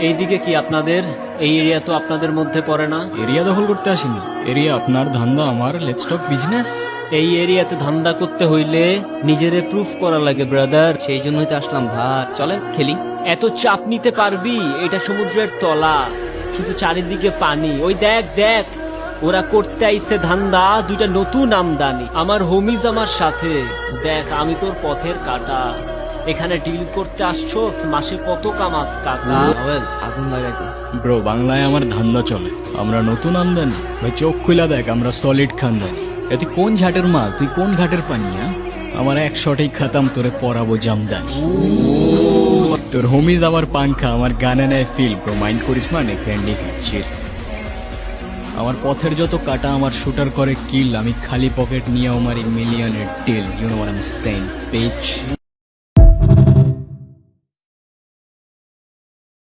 এইদিকে কি আপনাদের? এই এরিয়া তো আপনাদের মধ্যে পড়ে না। এরিয়া দখল করতে আসিনি, এরিয়া আপনার, ধান্দা আমার, লেটস টক বিজনেস। এই এরিয়াতে ধান্দা করতে হইলে নিজেরে প্রুফ করা লাগে ব্রাদার। সেই জন্যই তো আসলাম ভাই, চলে খেলি। এত চাপ নিতে পারবি? এটা সমুদ্রের তলা, শুধু চারিদিকে পানি। ওই দেখ দেখ, ওরা করতে আইছে ধান্দা, দুইটা নতুন আমদানি। আমার হোমিজ আমার সাথে। দেখ আমি তোর পথের কাটা, এখানে ডিল করতে আসছোস, মাসে কত কামাস কাকা? ওয়েল আগুন লাগাইতে। ব্রো, বাংলায় আমার ধান্দা চলে, আমরা নতুন আমদানি। ভাই চোখ খুলা দেখ, আমরা সলিড খানদানি। এ তুই কোন ঘাটের মাল, তুই কোন ঘাটের পানি? আমার এক শটেই খাতাম, তোরে পরাবো জামদানি। তোর হোমিজ আমার পাংখা, আমার গানে নেয় ফিল। ব্রো মাইন্ড করিস না, নে ক্যান্ডি খাচ্ছির। আমার পথের যত কাটা আমার শুটার করে কিল, আমি খালি পকেট নিয়ে আমার মিলিয়নের deal. You know what I am saying, beach.